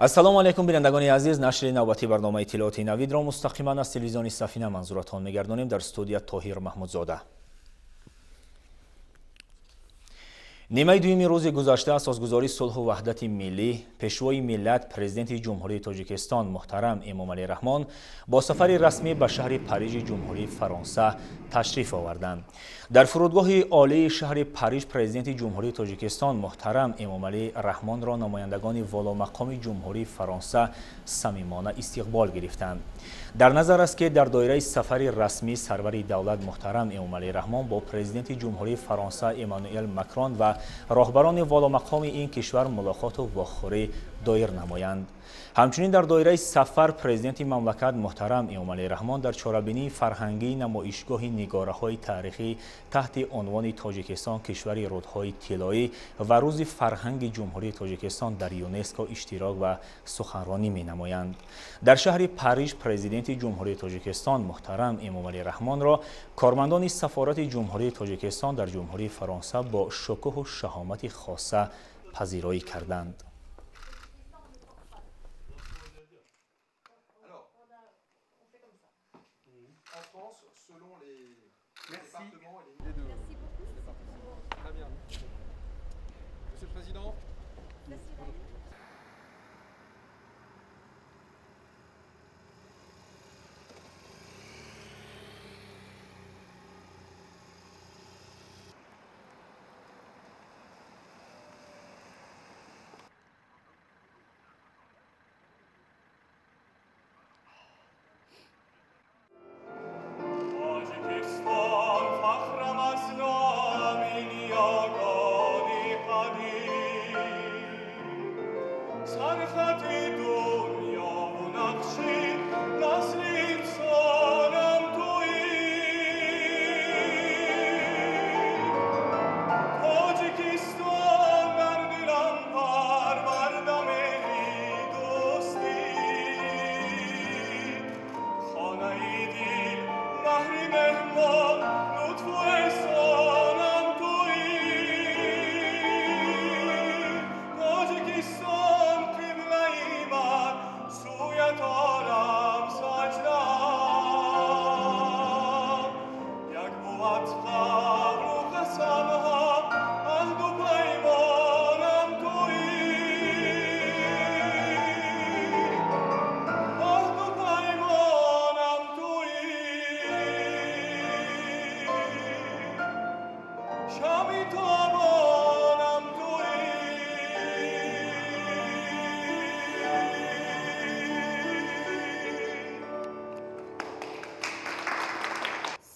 ассалому алайкум бинандагони азиз, нашри навбати барномаи иттилооти навидро мустақиман аз телевизиони Сафина манзуратон мегардонем. Дар студия Тоҳир Маҳмудзода. нимаи дуюми рӯзи гузашта асосгузори сулҳу ваҳдати миллӣ, пешвои миллат президенти ҷумҳурии Тоҷикистон муҳтарам Эмомалӣ Раҳмон бо сафари расмӣ ба шаҳри Парижи ҷумҳурии Фаронса ташриф оварданд. дар фурудгоҳи олии шаҳри Париж президенти ҷумҳурии Тоҷикистон муҳтарам Эмомалӣ Раҳмонро намояндагони воломақоми ҷумҳурии Фаронса самимона истиқбол гирифтанд. дар назар аст ки дар доираи сафари расмӣ сарвари давлат муҳтарам Эмомалӣ Раҳмон бо президенти ҷумҳурии Фаронса Эммануэл Макрон ва роҳбарони воломақоми ин кишвар мулоқоту вохӯрӣ доир намоянд. ҳамчунин дар доираи сафар президенти мамлакат муҳтарам Эмомалӣ Раҳмон дар чорабинии фарҳангии намоишгоҳи нигораҳои таърихӣ таҳти унвони Тоҷикистон кишвари рудҳои тиллоӣ ва рӯзи фарҳанги ҷумҳурии Тоҷикистон дар ЮНЕСКО иштирок ва суханронӣ менамоянд. дар шаҳри Париж президенти ҷумҳурии Тоҷикистон муҳтарам Эмомалӣ Раҳмонро кормандони сафорати ҷумҳурии Тоҷикистон дар ҷумҳурии Фаронса бо шукӯҳу шаҳомати хоса пазироӣ карданд. Monsieur le Président.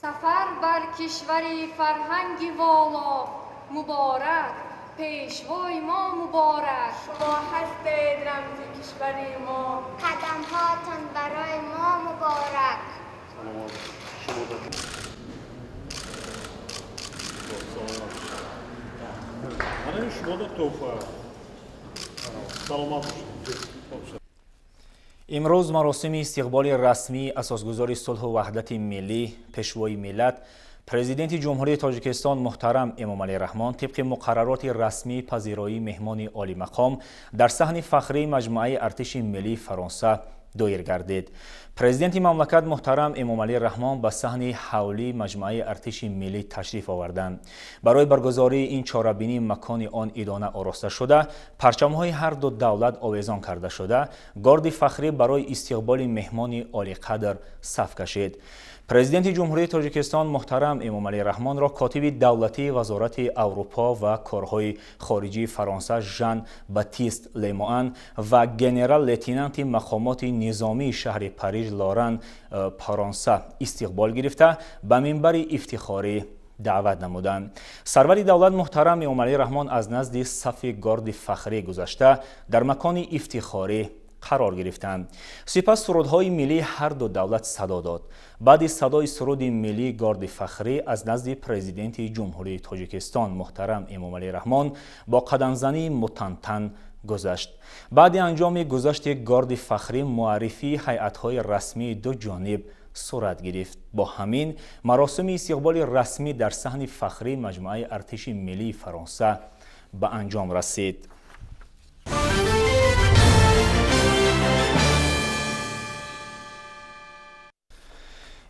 سفر بر کشوری فرهنگی والا مبارک، پیشوای ما مبارک. شما هستید رمز کشوری ما، قدم هاتون برای ما مبارک. имрӯз маросими истиқболи расмии асосгузори сулҳу ваҳдати миллӣ, пешвои миллат, президенти ҷумҳурии Тоҷикистон муҳтарам Эмомалӣ Раҳмон тибқи муқаррароти расмии пазироии меҳмони олимақом дар саҳни фахрии маҷмӯаи артиши миллии Фаронса доир гардид. президенти мамлакат муҳтарам Эмомалӣ Раҳмон ба саҳни ҳавлии маҷмӯаи артиши миллӣ ташриф оварданд. барои баргузории ин чорабинӣ макони он идона ороста шуда, парчамҳои ҳар ду давлат овезон карда шуда, горди фахрӣ барои истиқболи меҳмони олиқадр саф кашид. президенти ҷумҳурии Тоҷикистон муҳтарам Эмомалӣ Раҳмонро котиби давлатии вазорати Аврупо ва корҳои хориҷии Фаронса Жан Батист Лемоан ва генерал-лейтенанти мақомоти низомии шаҳри Париж Лоран Паронса истиқбол гирифта ба минбари ифтихорӣ даъват намуданд. сарвари давлат муҳтарам Эмомалӣ Раҳмон аз назди сафи горди фахрӣ гузашта дар макони ифтихорӣ қарор гирифтанд. сипас сурудҳои миллии ҳар ду давлат садо дод. баъди садои суруди миллии горди фахрӣ аз назди президенти ҷумҳурии Тоҷикистон муҳтарам Эмомалӣ Раҳмон бо қадамзании мутантан гузашт. баъди анҷоми гузашти горди фахрӣ муаррифии ҳайъатҳои расмии ду ҷониб сурат гирифт. бо ҳамин маросими истиқболи расмӣ дар саҳни фахрии маҷмӯаи артиши миллии Фаронса ба анҷом расид.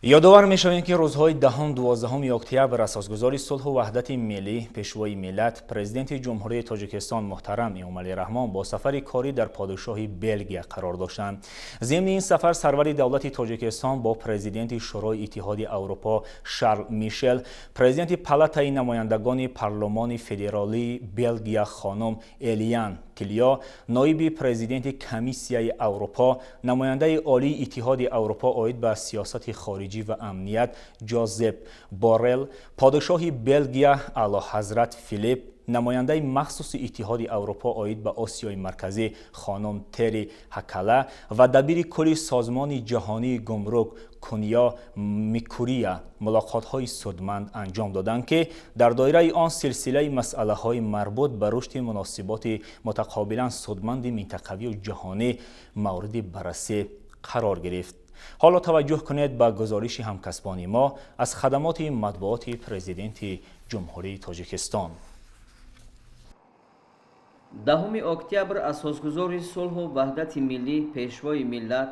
یادآور می‌شویم که روزهای 10-12 اکتبر اساسگذار صلح و وحدت ملی پیشوای ملت پرزیدنت جمهوری تاجیکستان محترم امامعلی رحمان با سفر کاری در پادشاهی بلژیا قرار داشتند. ضمن این سفر سرور دولت تاجیکستان با پرزیدنت شورای اتحاد اروپا شارل میشل، پرزیدنت پالاتای نمایندگان پارلمان فدرالی بلژیا خانم الیان تیلیا، نایب پرزیدنت کمیسیای اروپا، نماینده عالی اتحاد اروپا عاید به سیاست خارجی و امنیت جوزپ بورل، پادشاه بلژیا اعلیحضرت فیلیپ، نماینده مخصوص اتحاد اروپا عاید به آسیای مرکزی خانم تری هکالا و دبیر کل سازمان جهانی گمرک کنیا میکوریا ملاقات‌های سودمند انجام دادند که در دایره آن سلسله مسئله‌های مربوط به رشد مناسبات متقابلا سودمند منطقوی و جهانی مورد بررسی قرار گرفت. حالا توجه کنید به گزارش همکسبان ما از خدمات مطبوعاتی پرزیدنت جمهوری تاجیکستان. 10 اکتبر اساسگذار صلح و وحدت ملی پیشوای ملت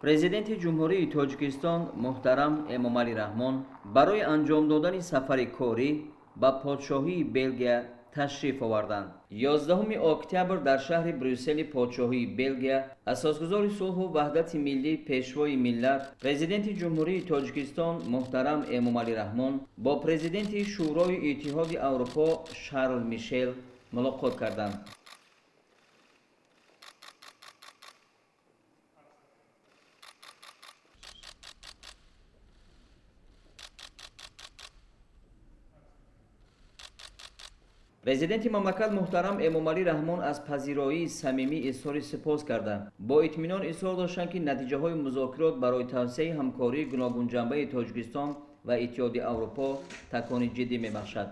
پرزیدنت جمهوری تاجیکستان محترم امامعلی رحمان برای انجام دادن سفر کاری به پادشاهی بلژیا تشریف آوردند. 11 اکتبر در شهر بروسل پادشاهی بلژیا اساسگذار صلح و وحدت ملی پیشوای ملت پرزیدنت جمهوری تاجیکستان محترم امامعلی رحمان با پرزیدنت شورای اتحاد اروپا شارل میشل ملاقات کردند. پرزیدنت مملکت محترم امامعلی رحمان از پذیرایی صمیمی اظهار سپاس کردند. با اطمینان اظهار داشتند که نتیجه های مذاکرات برای توسعه همکاری گوناگون جنبه تاجیکستان و اتحاد اروپا تکانی جدی میبخشد.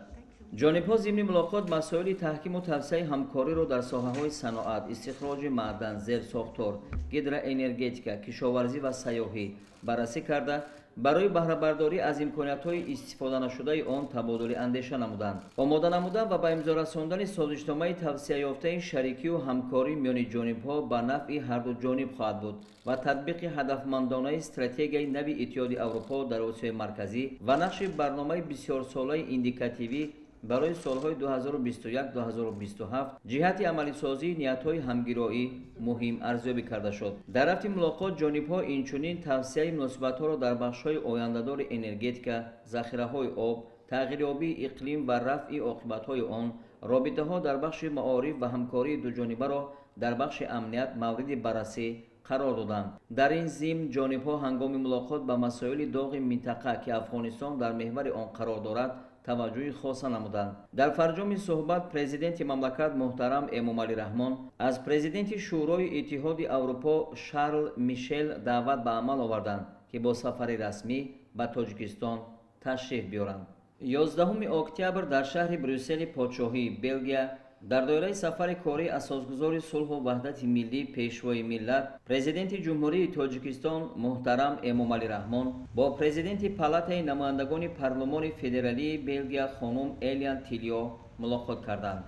جانب‌ها ضمن ملاقات مسائل تحکیم و توسعه همکاری را در ساحه‌های صنعت، استخراج معدن، زیرساختار، هیدروانرژیک، کشاورزی و سیاحی بررسی کرده برای بهره برداری از امکانیت‌های استفاده نشده آن تبادل اندیشه نمودند. آماده نمودن و به امضا رساندن سازشنامه توسعه یافته شریکی و همکاری میان جانب‌ها به نفع هر دو جانب خواهد بود و تطبیق هدفمندانه استراتژی نوی اتحاد اروپا در آسیای مرکزی و نقش برنامه بسیار ساله ایندیکاتیوی برای سالهای 2021-2027 جهت عملی سازی نیت‌های همگرایی مهم ارزیابی کرده شد. در رفت ملاقات جانب‌ها اینچنین توسعه مناسبت‌ها را در بخش‌های آینده‌دار انرژتیک، ذخیره‌های آب، تغییر آبی اقلیم و رفع عاقبت‌های آن، رابطه‌ها در بخش معارف و همکاری دوجانبه را در بخش امنیت مورد بررسی قرار دادند. در این ضمن جانب‌ها هنگام ملاقات به مسائل داغ منطقه که افغانستان در محور آن قرار دارد توجه خاص نمودند. در فرجام صحبت پرزیدنت مملکت محترم امامعلی رحمان از پرزیدنت شورای اتحاد اروپا شارل میشل دعوت به عمل آوردند که با سفر رسمی به تاجیکستان تشریف بیارند. 11 اکتبر در شهر بروسل پادشاهی بلژیا در دایره سفر کاری اساسگذار صلح و وحدت ملی پیشوای ملت پرزیدنت جمهوری تاجیکستان محترم امامعلی رحمان با پرزیدنت پالاتای نمایندگان پارلمان فدرالی بلژیا خانم الیان تیلیا ملاقات کردند.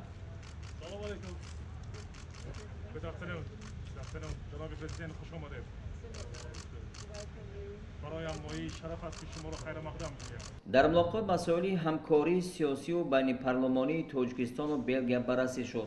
سلام علیکم. جناب پرزیدنت خوش آمدید. در ملاقات مسائل همکاری سیاسی و بین پارلمانی تاجیکستان و بلژیا بررسی شد.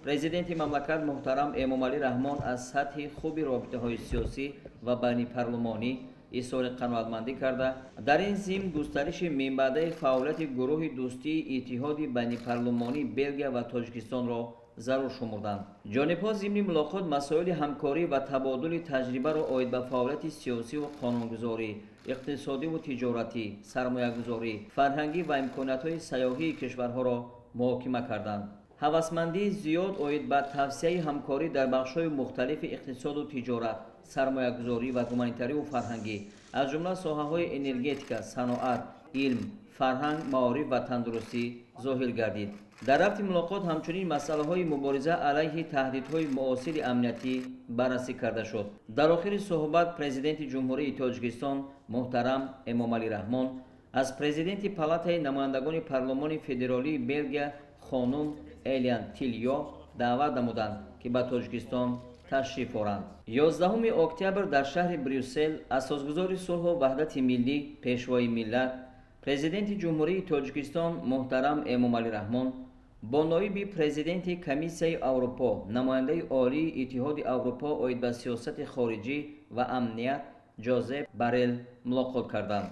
پرزیدنت مملکت محترم امامعلی رحمان از سطح خوب رابطه‌های سیاسی و بین پارلمانی اظهار قناعتمندی کرده در این ضمن گسترش منبع فعالیت گروه دوستی اتحاد بین پارلمانی بلژیا و تاجیکستان را ضرور شمردند. جانب‌ها ضمن ملاقات مسائل همکاری و تبادل تجربه را عاید به فعالیت سیاسی و قانونگذاری، اقتصادی و تجارتی، سرمایه‌گذاری، فرهنگی و امکانات‌های سیاحی کشورها را محاکمه کردند. هوسمندی زیاد عاید به توسعه همکاری در بخش‌های مختلف اقتصاد و تجارت، سرمایه‌گذاری و گومانیتری و فرهنگی از جمله ساحه‌های انرژتیک، صنعت، علم، فرهنگ، معارف و تندرستی ظاهر گردید. در رفت ملاقات همچنین مسئله‌های مبارزه علیه تهدیدهای معاصر امنیتی بررسی کرده شد. در آخر صحبت پرزیدنت جمهوری تاجیکستان محترم امامعلی رحمان از پرزیدنت پالاتای نمایندگان پارلمان فدرالی بلژیا خانم الیان تیلیا دعوت نمودند که به تاجیکستان تشریف آورند. 11 اکتبر در شهر بریوسل اساسگزار صلح و وحدت ملی پیشوای ملت پرزیدنت جمهوری تاجیکستان محترم امامعلی رحمان با نایب پرزیدنت کمیسیه اروپا نماینده عالی اتحاد اروپا اوید به سیاست خارجی و امنیت جوزپ بارل ملاقات کردند.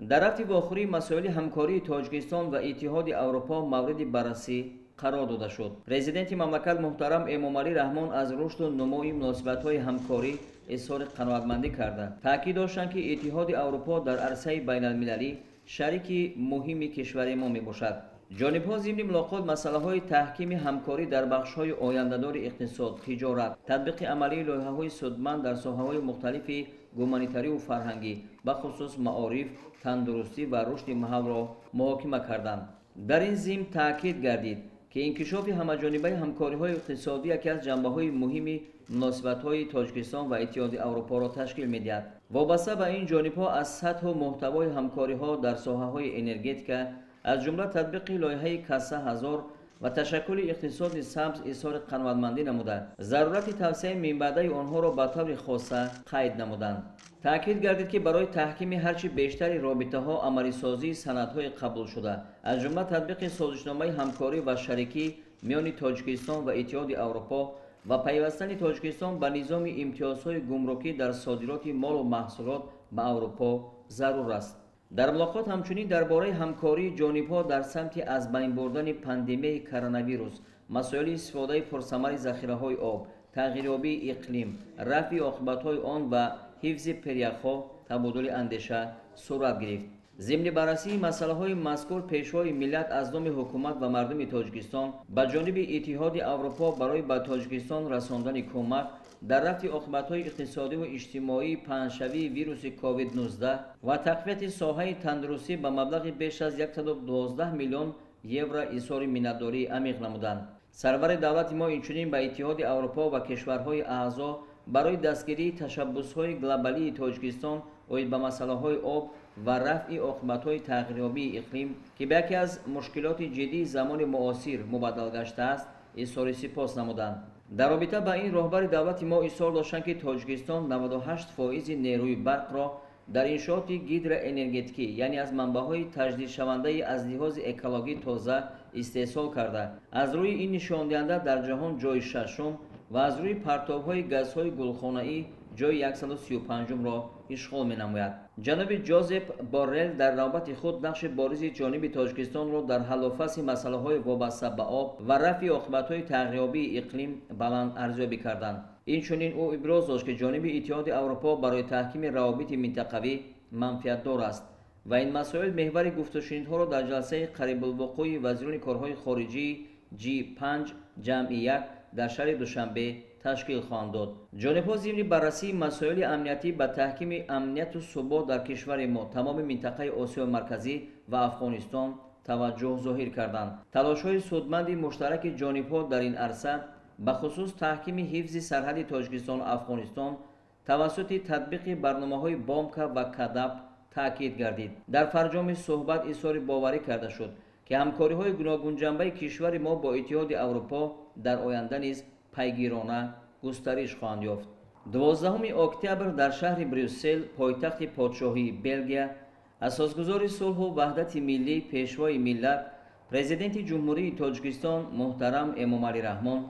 در رفت آخری مسائل همکاری تاجیکستان و اتحاد اروپا مورد بررسی قرار داده شد. پرزیدنت مملکت محترم امامعلی رحمان از رشد و نمای مناسبت‌های همکاری اظهار قناعتمندی کرده. تاکید داشتند که اتحاد اروپا در عرصه بین‌المللی شریک مهم کشور ما میباشد. جانب‌ها ضمن ملاقات مسائل تحکیم همکاری در بخش‌های آینده‌دار اقتصاد، تجارت، تطبیق عملی لایحه‌های سودمند در ساحه‌های مختلف گومانیتاری و فرهنگی به خصوص معارف، تندرستی و رشد محل را محاکمه کردند. در این ضمن تاکید گردید که انکشاف همه‌جانبه همکاری‌های اقتصادی یکی از جنبه‌های مهم مناسبت‌های تاجیکستان و اتحاد اروپا را تشکیل می‌دهد. وابسته به این جانب‌ها از سطح و محتوای همکاری‌ها در ساحه‌های انرژتیک از جمله تطبیق لایحه کاسه 1000 و تشکل اقتصاد سبز اظهار قناعتمندی نموده ضرورت توسعه منبعه آنها را به طور خاصه قید نمودند. تاکید گردید که برای تحکیم هرچی بیشتر رابطه‌ها عملی سازی سندهای قبول شده از جمله تطبیق سازشنامه همکاری و شریکی میان تاجیکستان و اتحاد اروپا و پیوستن تاجیکستان به نظام امتیازهای گمرکی در صادرات مال و محصولات به اروپا ضرور است. در ملاقات همچنین درباره همکاری جانب‌ها در سمت از بین بردن پاندمی کرونا ویروس، مسائل استفاده پرثمر ذخیره‌های آب، تغییریابی اقلیم، رفع عاقبت‌های آن و حفظ پریخ‌ها تبادل اندیشه صورت گرفت. ضمن بررسی مسائل مذکور پیشوای ملت از نام حکومت و مردم تاجیکستان به جانب اتحاد اروپا برای به تاجیکستان رساندن کمک در رفع عاقبت‌های اقتصادی و اجتماعی پنهشوی ویروس کووید 19 و تقویت ساحه تندرستی به مبلغ بیش از 112 میلیون یورو اظهار منتداری عمیق نمودند. سرور دولت ما اینچنین به اتحاد اروپا و کشورهای اعضا برای دستگیری تشبس‌های گلوبالی تاجیکستان اوید به مسائل آب و رفع عاقبت‌های تغییریابی اقلیم که به یکی از مشکلات جدی زمان معاصر مبدل گشته است اظهار سپاس نمودند. در رابطه با این راهبر دولت ما اصرار داشتند که تاجیکستان 98% نیروی برق را در انشاءات گیدر انرژتیکی یعنی از منبع‌های تجدید شونده از لحاظ اکولوژی تازه استحصال کرده از روی این نشان دهنده در جهان جای ششم و از روی پرتاب‌های گازهای گلخانه‌ای جای 135م را اشغال می‌نماید. جناب جوزپ بارل در نوبت خود نقش بارز جانب تاجیکستان را در حل و فصل مسائل‌های وابسته به آب و رفع عاقبت‌های تغییریابی اقلیم بلند ارزیابی کردند. اینچنین او ابراز داشت که جانب اتحاد اروپا برای تحکیم روابط منطقوی منفعت‌دار است و این مسائل محور گفت و شنیدها را در جلسه قریب الوقوع وزیران کارهای خارجی G5 جمع 1 در شهر دوشنبه تشکیل خواهند داد. جانب‌ها ضمن بررسی مسائل امنیتی به تحکیم امنیت و ثبات در کشور ما تمام منطقه آسیا مرکزی و افغانستان توجه ظاهر کردند. تلاش‌های سودمند مشترک جانب‌ها در این عرصه به خصوص تحکیم حفظ سرحد تاجیکستان و افغانستان توسط تطبیق برنامه‌های بامکا و کدپ تاکید گردید. در فرجام صحبت اظهار باوری کرده شد که همکاری‌های گوناگون جنبه کشور ما با اتحاد اروپا در آینده نیز پیگیرانه گسترش خواهند یافت. 12 اکتبر در شهر بریوسل پایتخت پادشاهی بلژیا اساسگزار صلح و وحدت ملی پیشوای ملت پرزیدنت جمهوری تاجیکستان محترم امامعلی رحمان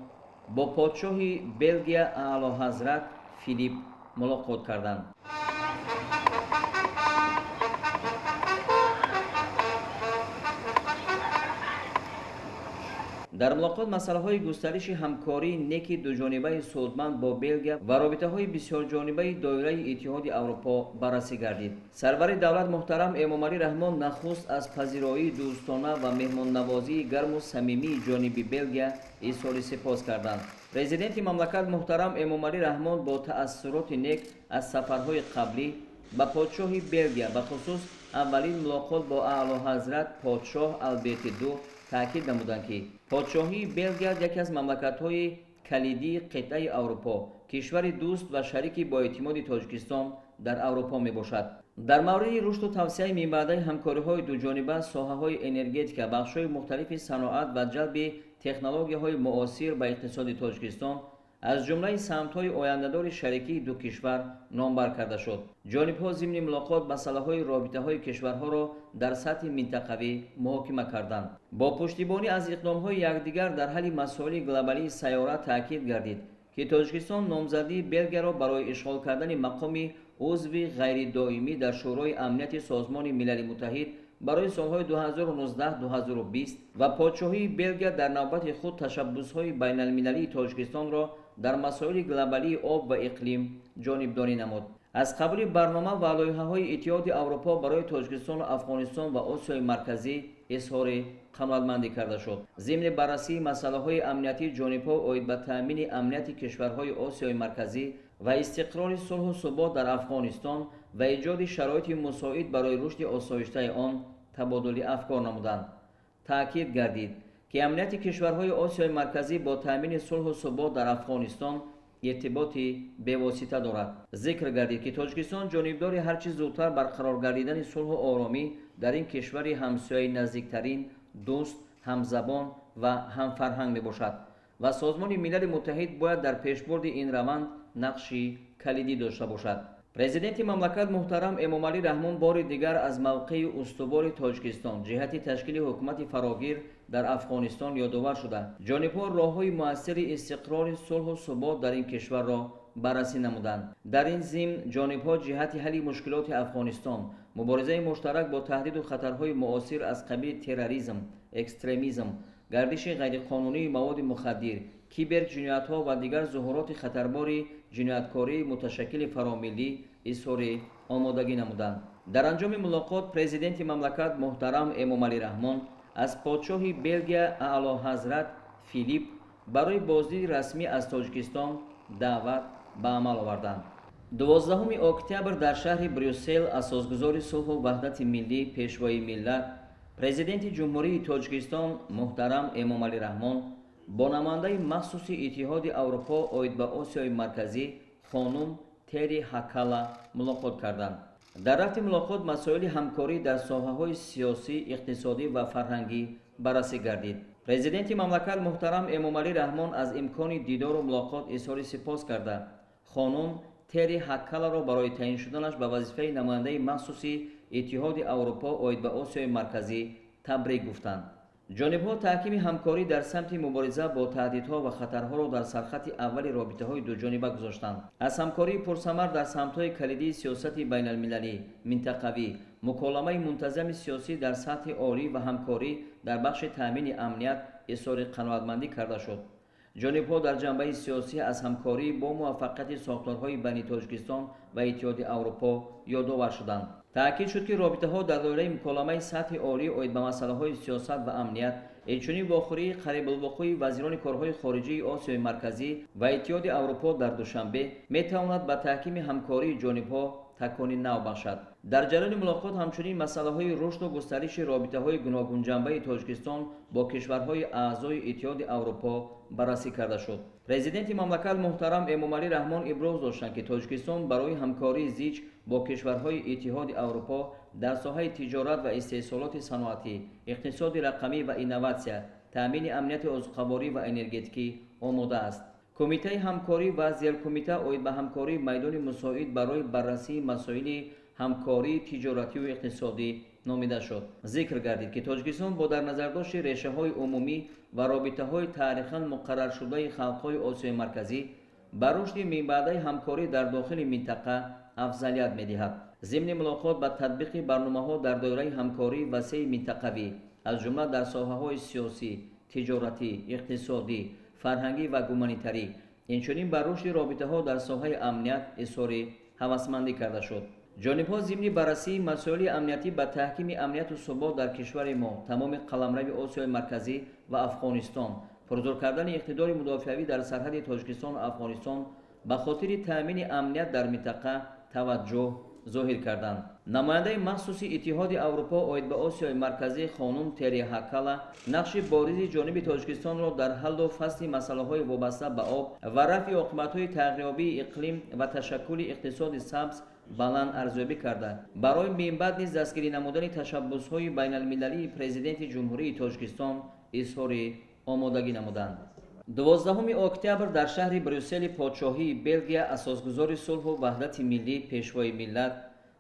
با پادشاه بلژیا اعلیحضرت فیلیپ ملاقات کردند. در ملاقات مسائل گسترش همکاری نیکی دو جانبه سودمند با بلژیا و رابطه‌های بسیار جانبه دایره اتحاد اروپا بررسی گردید. سرور دولت محترم امامعلی رحمان نخست از پذیرایی دوستانه و مهمان نوازی گرم و صمیمی جانب بلژیا اظهار سپاس کردند. پرزیدنت مملکت محترم امامعلی رحمان با تأثیرات نیک از سفرهای قبلی با پادشاه بلژیا به خصوص اولین ملاقات با اعلیحضرت پادشاه آلبرت دو تاکید نمودند که پادشاهی بلژیا یکی از مملکت‌های کلیدی قطعه اروپا، کشور دوست و شریک با اعتماد تاجیکستان در اروپا می باشد. در مورد رشد و توسعه منبع‌های همکاری‌های دوجانبه، ساحه‌های انرژتیک، بخش‌های مختلف صنعت و جلب تکنولوژی‌های معاصر به اقتصاد تاجیکستان از جمله سمت‌های آینده‌دار شریکی دو کشور نامبر کرده شد. جانب‌ها ضمن ملاقات مسائل رابطه‌های کشورها را در سطح منطقوی محاکمه کردند. با پشتیبانی از اقدام‌های یکدیگر در حل مسائل گلوبالی سیاره تاکید گردید که تاجیکستان نامزدی بلگیه را برای اشغال کردن مقام عضو غیر دائمی در شورای امنیت سازمان ملل متحد برای سالهای 2019-2020 و پادشاهی بلگیه در نوبت خود تشبس‌های بین المللی تاجیکستان را در مسائل گلوبالی آب و اقلیم جانبداری نمود. از قبل برنامه و لایحه‌های اتحاد اروپا برای تاجیکستان و افغانستان و آسیای مرکزی اظهار قناعتمندی کرده شد. ضمن بررسی مسائل امنیتی جانب‌ها عاید به تأمین امنیت کشورهای آسیای مرکزی و استقرار صلح و ثبات در افغانستان و ایجاد شرایط مساعد برای رشد آسایشته آن تبادل افکار نمودند. تأکید گردید که امنیت کشورهای آسیای مرکزی با تأمین صلح و ثبات در افغانستان ارتباطی بواسطه دارد. ذکر گردید که تاجیکستان جانبدار هرچه زودتر برقرار گردیدن صلح و آرامی در این کشور همسایه نزدیکترین دوست، همزبان و همفرهنگ میباشد و سازمان ملل متحد باید در پیشبرد این روند نقشی کلیدی داشته باشد. پرزیدنت مملکت محترم امامعلی رحمان بار دیگر از موقع استوار تاجیکستان جهت تشکیل حکومت فراگیر در افغانستان یادآور شده. جانب‌ها راه‌های مؤثر استقرار صلح و ثبات در این کشور را بررسی نمودند. در این ضمن جانب‌ها جهت حل مشکلات افغانستان، مبارزه مشترک با تهدید و خطرهای معاصر از قبیل تروریسم، اکستریمیسم، گردش غیرقانونی مواد مخدر، کیبر جنایت‌ها و دیگر ظهورات خطربار جنایتکاری متشکل فراملی اظهار آمادگی نمودند. در انجام ملاقات پرزیدنت مملکت محترم امامعلی رحمان از پادشاه بلگیه اعلی حضرت فیلیپ برای بازدید رسمی از تاجیکستان دعوت به عمل آوردند. 12 اکتبر در شهر بریوسل اساسگزار صلح و وحدت ملی پیشوای ملت پرزیدنت جمهوری تاجیکستان محترم امامعلی رحمان با نماینده مخصوص اتحاد اروپا عاید به آسیای مرکزی خانم تری هکالا ملاقات کردند. در رفت ملاقات مسائل همکاری در ساحه‌های سیاسی، اقتصادی و فرهنگی بررسی گردید. پرزیدنت مملکت محترم امامعلی رحمان از امکان دیدار و ملاقات اظهار سپاس کرده خانم تری هکالا را برای تعیین شدنش به وظیفه نماینده مخصوص اتحاد اروپا عاید به آسیای مرکزی تبریک گفتند. جانب‌ها تحکیم همکاری در سمت مبارزه با تهدیدها و خطرها را در سرخط اول رابطه‌های دوجانبه گذاشتند. از همکاری پرثمر در سمت‌های کلیدی سیاست بین المللی، منطقوی، مکالمه منتظم سیاسی در سطح عالی و همکاری در بخش تأمین امنیت اظهار قناعتمندی کرده شد. جانب‌ها در جنبه سیاسی از همکاری با موفقیت ساختارهای بین تاجیکستان و اتحاد اروپا یادآور شدند. تأکید شد که رابطه‌ها در دایره مکالمه سطح عالی عاید به مسائل سیاست و امنیت اینچنین واخوری قریب الوقوع وزیران کارهای خارجه آسیای مرکزی و اتحاد اروپا در دوشنبه می‌تواند به تحکیم همکاری جانب‌ها تکانی نو بخشد. در جریان ملاقات همچنین مسائل رشد و گسترش رابطه‌های گوناگون جنبه تاجیکستان با کشورهای اعضای اتحاد اروپا بررسی کرده شد. پرزیدنت مملکت محترم امامعلی رحمان ابراز داشتند که تاجیکستان برای همکاری زیچ با کشورهای اتحاد اروپا در ساحه تجارت و استحصالات صنعتی، اقتصاد رقمی و اینواسیون، تأمین امنیت عضوخواری و انرژتیکی آماده است. کمیته همکاری و زیرکمیته عاید به همکاری میدان مساعد برای بررسی مسائل همکاری تجارتی و اقتصادی نامیده شد. ذکر گردید که تاجیکستان با در نظر داشت ریشه‌های عمومی و رابطه‌های تاریخاً مقرر شده خلق‌های آسیای مرکزی بر رشد منبع‌های همکاری در داخل منطقه افضلیت می‌دهد. ضمن ملاقات با تطبیق برنامه‌ها در دایره همکاری وسیع منطقوی از جمله در ساحه‌های سیاسی، تجارتی، اقتصادی، فرهنگی و گومانیتری اینچنین بر رشد رابطه‌ها در ساحه امنیت اظهار هوسمندی کرده شد. جانب‌ها ضمن بررسی مسائل امنیتی به تحکیم امنیت و ثبات در کشور ما تمام قلمرو آسیای مرکزی و افغانستان پرزور کردن اقتدار مدافعی در سرحد تاجیکستان و افغانستان به خاطر تأمین امنیت در منطقه توجه ظاهر کردند. نماینده مخصوص اتحاد اروپا اوید به آسیای مرکزی خانم تری هاکالا نقش بارزی جانب تاجیکستان را در حل و فصل مسائل وابسته به آب و رفع عاقبت‌های تغییریابی اقلیم و تشکل اقتصاد سبز بلند ارزیابی کرده. برای من بعد نیز دستگیری نمودن تشبس‌های بین المللی پرزیدنت جمهوری تاجیکستان اظهار آمادگی نمودند. 12 اکتبر در شهر بروسل پادشاهی بلژیا اساسگزار صلح و وحدت ملی پیشوای ملت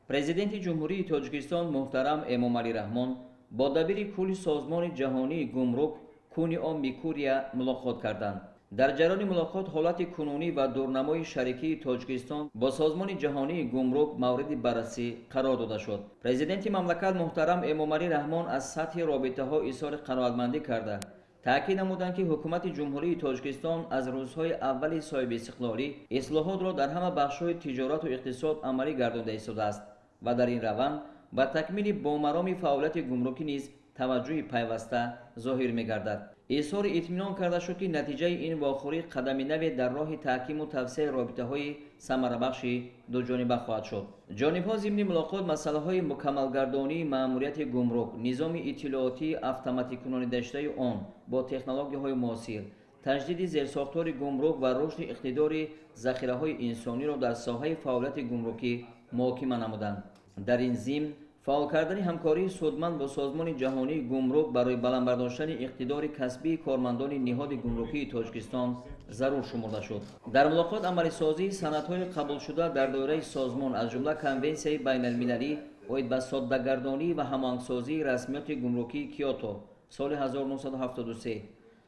پرزیدنت جمهوری تاجیکستان محترم امامعلی رحمان با دبیر کل سازمان جهانی گمرک کونیو میکوریا ملاقات کردند. در جریان ملاقات حالت کنونی و دورنمای شریکی تاجیکستان با سازمان جهانی گمرک مورد بررسی قرار داده شد. پرزیدنت مملکت محترم امامعلی رحمان از سطح رابطه ها اظهار قناعتمندی کرده تاکید نمودند که حکومت جمهوری تاجیکستان از روزهای اول صاحب استقلالی اصلاحات را در همه بخش‌های تجارت و اقتصاد عملی گردانده ایستاده است و در این روند به تکمیل بامرام فعالیت گمرکی نیز توجه پیوسته ظاهر می‌گردد. اظهار اطمینان کرده شد که نتیجه این واخوری قدم نوی در راه تحکیم و توسعه رابطه‌های ثمربخش دو جانبه خواهد شد. جانب‌ها ضمن ملاقات مسائل مکملگردانی مأموریت گمرک، نظام اطلاعاتی اتوماتیک کننده آن با تکنولوژی‌های معاصر، تجدید زیرساختار گمرک و رشد اقتدار ذخیره‌های انسانی را در ساحه فعالیت گمرکی محاکمه نمودند. در این ضمن فعال کردن همکاری سودمند با سازمان جهانی گمرک برای بلند برداشتن اقتدار کسبی کارمندان نهاد گمرکی تاجیکستان ضرور شمرده شد. در ملاقات عملی سازی سندهای قبول شده در دایره سازمان از جمله کنونسیون بین المللی اوید به ساده‌گردانی و هماهنگسازی رسمیات گمرکی کیوتو سال 1973،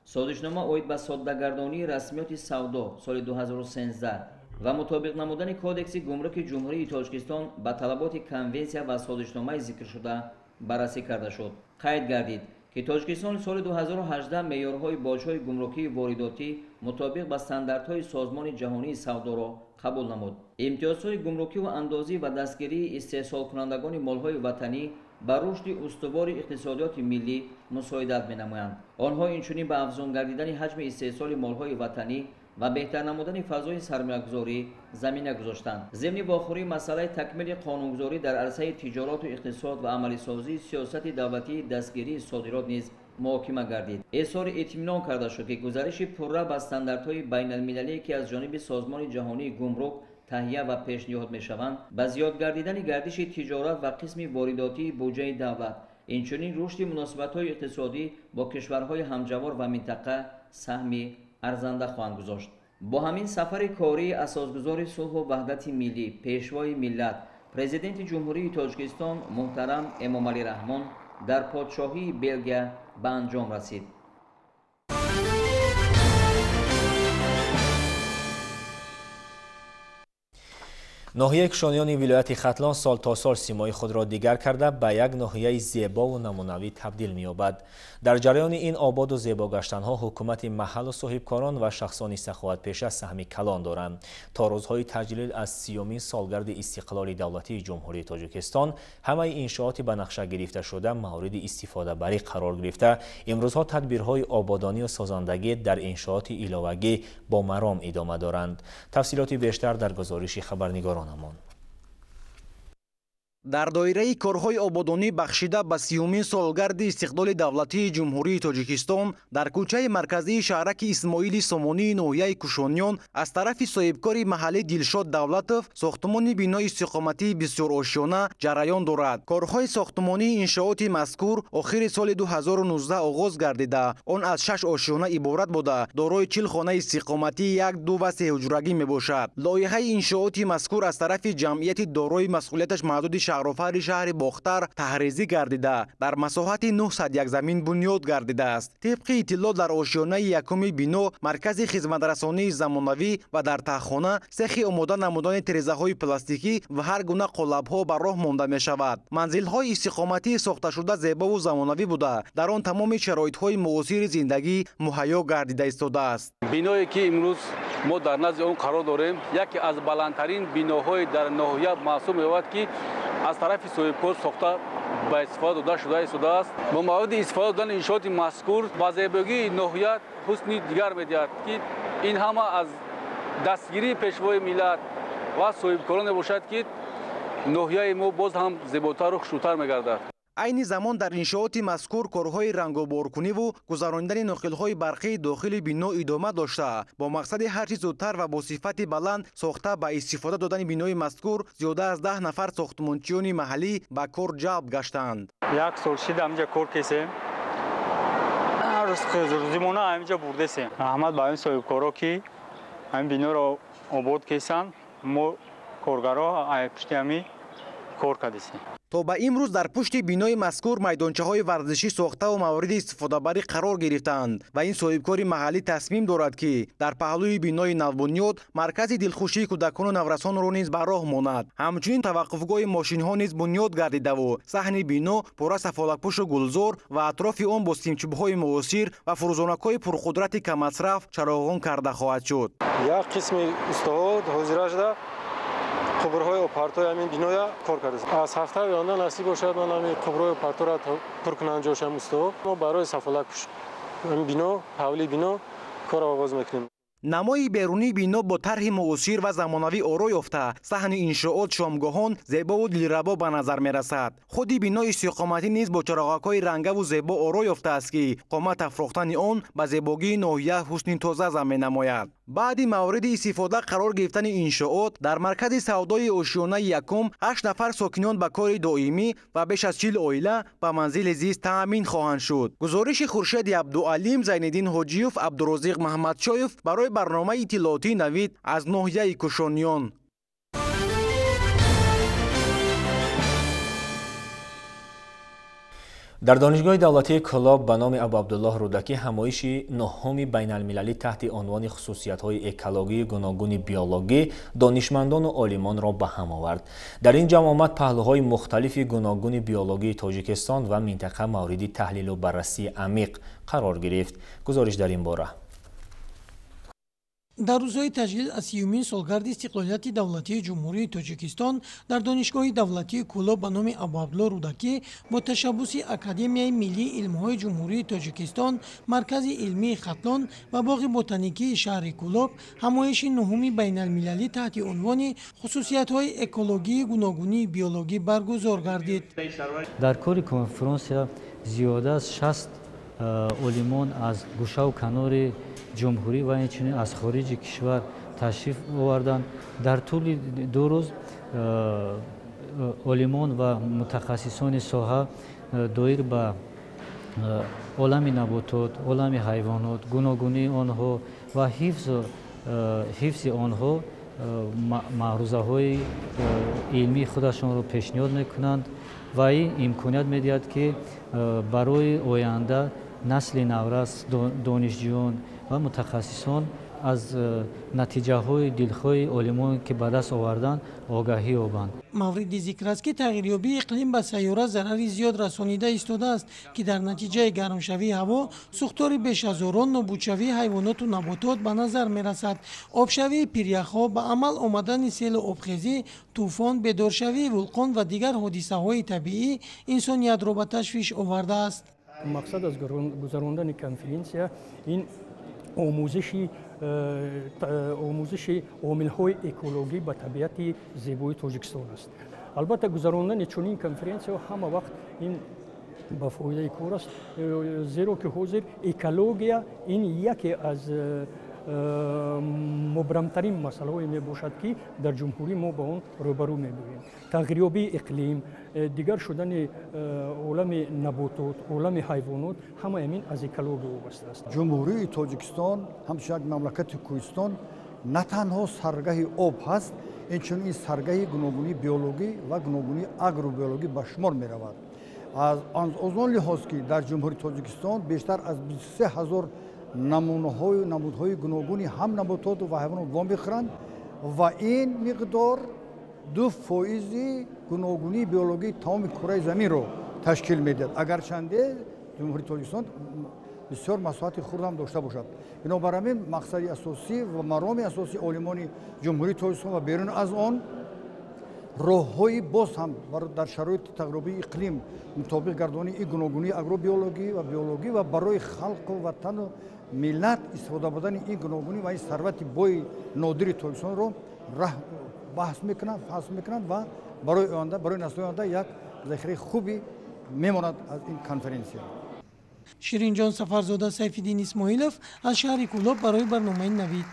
سازشنامه اوید به ساده‌گردانی رسمیات سودا سال 2013 و مطابق نمودن کودکس گمرک جمهوری تاجیکستان به طلبات کنونسیا و سازشنامه ذکر شده بررسی کرده شد. قید گردید که تاجیکستان سال 2018 معیارهای باج‌های گمرکی وارداتی مطابق با استانداردهای سازمان جهانی سودا را قبول نمود. امتیازهای گمرکی و اندازی و دستگیری استحصال کنندگان مال‌های وطنی بر رشد استوار اقتصادیات ملی مساعدت می‌نمایند. آنها اینچنین به افزون گردیدن حجم استحصال مال‌های وطنی و بهتر نمودن فضای سرمایه‌گذاری زمینه گذاشتند. ضمن واخوری مسئله تکمیل قانونگذاری در عرصه تجارت و اقتصاد و عملی سازی سیاست دولتی دستگیری صادرات نیز محاکمه گردید. اظهار اطمینان کرده شد که گزارش پررو به استانداردهای بین المللی که از جانب سازمان جهانی گمرک تهیه و پیشنهاد می‌شوند به زیاد گردیدن گردش تجارت و قسم وارداتی بودجه دولت، اینچنین رشد مناسبت‌های اقتصادی با کشورهای همجوار و منطقه سهمی ارزنده خواهند گذاشت. با همین سفر کاری اساسگزار صلح و وحدت ملی پیشوای ملت پرزیدنت جمهوری تاجیکستان محترم امامعلی رحمان در پادشاهی بلژیا به انجام رسید. ناحیه کشانیان ولایت ختلان سال تا سال سیمای خود را دیگر کرده به یک ناحیه زیبا و نمونوی تبدیل می‌یابد. در جریان این آباد و زیبا گشتن‌ها حکومت محل و صاحبکاران و شخصانی سخاوت پیشه سهمی کلان دارند. تا روزهای تجلیل از 30مین سالگرد استقلال دولتی جمهوری تاجیکستان همه انشاءات به نقشه گرفته شده مورد استفاده بری قرار گرفته. امروزها تدبیرهای آبادانی و سازندگی در انشاءات علاوگی با مرام ادامه دارند. تفصیلات بیشتر در گزارش خبرنگاران در دایره کارهای آبادانی بخشیده به 30مین سالگرد استقلال دولتی جمهوری تاجیکستان در کوچه مرکزی شهرک اسماعیل سامانی ناحیه کشانیان از طرف صاحبکار محلی دلشاد دولتوف ساختمان بنا استقامتی بسیار آشیانه جریان دارد. کارهای ساختمانی انشاءات مذکور آخر سال 2019 آغاز گردیده. آن از 6 آشیانه عبارت بوده دارای 40 خانه استقامتی، 1 2 و 3 حجرگی میباشد. لایحه انشاءات مذکور از طرف جمعیت دارای مسئولیتش محدود شهرآفر شهر باختر تحریزی گردیده در مساحت 900 یک زمین بنیاد گردیده است. طبق اطلاع در آشیانه یکم بنا مرکز خدمترسانی زمانوی و در تخانه سخت آماده نمودن تریزه های پلاستیکی و هر گونه قالب ها بر راه مانده می شود. منزل های استقامتی ساخته شده زیبا و زمانوی بوده در آن تمام شرایط های معاصر زندگی مهیا گردیده ایستاده است. بینایی که امروز ما در نزد اون قرار داریم یکی از بلندترین بناهای در ناحیه محسوب می‌شود که از طرف صاحبکار ساخته به استفاده داده شده است. با مورد استفاده دادن انشاءات مذکور با زیبایی ناحیه حسنی دیگر می‌دهد که این همه از دستگیری پیشوای ملت و صاحبکاران باشد که ноҳияи мо боз ҳам зеботару хушрӯтар мегардад. айни замон дар иншооти мазкур корҳои рангоборкуниву гузарондани ноқилҳои барқии дохили бино идома дошта бо мақсади ҳарчи зудтар ва бо сифати баланд сохта ба истифода додани бинои мазкур зиёда аз 10 нафар сохтмончиёни маҳаллӣ ба кор ҷалб гаштанд. як сол шид ҳамҷа кор кесем рӯзимона ҳамҷа бурдесем. раҳмат ба ин соҳибкоро ки ҳамин биноро обод кесанд, мо коргаро пушти ҳамин кор кардесем. то ба имрӯз дар пушти бинои мазкур майдончаҳои варзишӣ сохтаву мавриди истифодабарӣ қарор гирифтанд ва ин соҳибкори маҳаллӣ тасмим дорад ки дар паҳлӯи бинои навбунёд маркази дилхушии кӯдакону наврасонро низ ба роҳ монад. ҳамчунин таваққуфгоҳи мошинҳо низ бунёд гардидаву саҳни бино пурра сафолакпӯшу гулзор ва атрофи он бо симчӯбҳои муосир ва фурӯзонакҳои пурқудрати камасраф чароғон карда хоҳад шуд. як қисми устоҳод ҳозира шуда қубурҳои опартои ҳамин биноя кор кардем. аз ҳафтаи оянда насиб бошад ман ҳамин қубурҳои опартора пур кунам ҷошам устоҳо. мо барои сафолакпӯш ҳамин бино ҳавли бино кор оғоз мекунем. намои берунии бино бо тарҳи муосир ва замонавӣ оро ёфта саҳни иншоот шомгоҳон зебову дилрабо ба назар мерасад. худи бинои истиқоматӣ низ бо чароғакҳои рангаву зебо оро ёфтааст ки қомат афрохтани он ба зебогии ноҳия ҳусни тоза зам менамояд. баъди мавриди истифода қарор гирифтани иншоот дар маркази савдои ошиёнаи якум 8 нафар сокинон ба кори доимӣ ва беш аз 40 оила ба манзили зист таъмин хоҳанд шуд. гузориши хуршеди абдуалим, зайниддин ҳоҷиев, абдурозиқ маҳмадшоев барои барномаи иттилоотии навид аз ноҳияи кушониён. дар донишгоҳи давлатии Кӯлоб ба номи Абу Абдуллоҳ Рӯдакӣ ҳамоиши нӯҳуми байналмилалӣ таҳти унвони хусусиятҳои экологии гуногуни биологӣ донишмандону олимонро ба ҳам овард. дар ин ҷамъ омад паҳлӯҳои мухталифи гуногуни биологии Тоҷикистон ва минтақа мавриди таҳлилу баррасии амиқ қарор гирифт. гузориш дар ин бора. дар рӯзҳои таҷлил аз 30-юмин солгарди истиқлолияти давлатии ҷумҳурии Тоҷикистон дар донишгоҳи давлатии Кӯлоб ба номи Абу Абдуллоҳ Рӯдакӣ бо ташаббуси Академияи миллии илмҳои ҷумҳурии Тоҷикистон, маркази илмии Хатлон ва боғи ботаникии шаҳри Кӯлоб ҳамоиши нӯҳуми байналмилалӣ таҳти унвони хусусиятҳои экологии гуногунии биологӣ баргузор гардид. дар кори конференсия зиёда аз 60 олимон аз гӯшаву канори ҷумҳурӣ ва инчунин аз хориҷи кишвар ташриф оварданд. дар тӯли 2 рӯз олимон ва мутахассисони соҳа доир ба олами наботот, олами ҳайвонот, гуногунии онҳо ва ҳифзи онҳо маърузаҳои илмии худашонро пешниҳод мекунанд ва ин имконият медиҳад ки барои оянда насли наврас донишҷӯён ва мутахассисон аз натиҷаҳои дилхоҳи олимоне ки ба даст оварданд огаҳӣ ёбанд. мавриди зикр аст ки тағйирёбии иқлим ба сайёра зарари зиёд расонида истодааст ки дар натиҷаи гармшавии ҳаво сӯхтори беш аз ҳазорон нобудшавии ҳайвоноту наботот ба назар мерасад. обшавии пиряхҳо, ба амал омадани селу обхезӣ, тӯфон, бедоршавии вулқон ва дигар ҳодисаҳои табиӣ инсониятро ба ташвиш овардааст. мақсад аз гузарондани конференсия ин омӯзиши омилҳои экологӣ ба табиати зебоии Тоҷикистон аст. албатта гузарондани чунин конференсия ҳама вақт ин ба фоидаи кор аст, зеро ки ҳозир экология ин яке аз мубрамтарин масъалаҳое мебошад ки дар ҷумҳурӣ мо ба он рӯбарӯ мебоем. тағйирёбии иқлим, дигар шудани олами наботот, олами ҳайвонот, ҳама амин аз экология вобаста аст. ҷумҳурии Тоҷикистон ҳамчун як мамлакати кӯҳистон на танҳо саргаҳи об ҳаст, инчунин саргаҳи гуногунии биологӣ ва гуногунии агробиологӣ ба шумор меравад. аз он лиҳоз ки дар ҷумҳурии Тоҷикистон бештар аз 23 000 намудҳои гуногуни ҳам набототу ва ҳайвонот вомехӯранд ва ин миқдор 2% гуногунии биологии тамоми кураи заминро ташкил медиҳад. агарчанде ҷумҳурии Тоҷикистон бисёр масоҳати хурдам дошта бошад. бинобар ҳамин мақсади асосӣ ва мароми асосии олимони ҷумҳурии Тоҷикистон ва берун аз он роҳҳои боз ҳам дар шароити тағйирёбии иқлим мутобиқ гардонии ин гуногунии агробиологӣ ва биологӣ ва барои халқу ватану миллат истифода бурдани ин гуногунӣ ва ин сарвати бои нодири Тоҷикистонро بحث میکنند و برای آینده برای نسل آینده یک ذخیره خوبی میماند از این کنفرانسیه. شیرینجان سفرزاده سیفالدین اسماعیلوف از شهر کولاب برای برنامه نوید.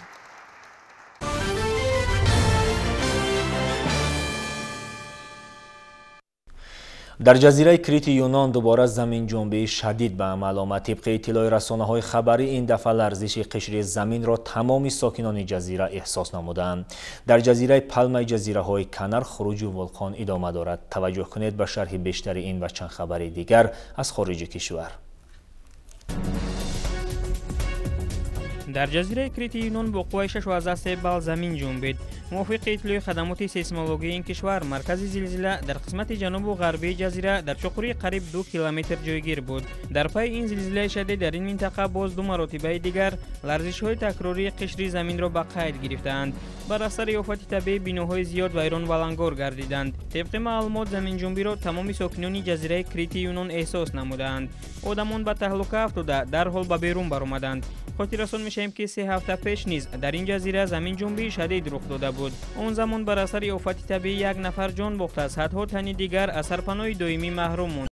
در جزیره کریت یونان دوباره زمین جنبی شدید به عمل آمد. طبق اطلاع رسانه‌های خبری این دفعه لرزش قشری زمین را تمام ساکنان جزیره احساس نمودند. در جزیره پالما جزیره‌های کنار خروج ولکان ادامه دارد. توجه کنید به شرح بیشتر این و چند خبر دیگر از خارج کشور. در جزیره کریت یونان با قوه 6.3 بال زمین جنبید. موافق اطلاع خدمات سیسمولوژی این کشور، مرکز زلزله در قسمت جنوب و غربی جزیره در چقوری قریب 2 کیلومتر جایگیر بود. در پای این زلزله شدید در این منطقه باز دو مراتبه دیگر لرزش‌های تکراری قشری زمین را به قید گرفتند. بر اثر آفات طبیعی بناهای زیاد ویران و لنگار گردیدند. طبق معلومات زمین جنبی را تمام ساکنان جزیره کریت یونان احساس نمودند. آدمان به تهلکه افتاده در حال به بیرون برآمدند. خاطررسان میشیم که 3 هفته پیش نیز در این جزیره زمین جنبی شدید رخ داده بود. اون زمان بر اثر آفات طبیعی یک نفر جان باخته است. صدها تن دیگر از سرپناه دائمی محروم موند.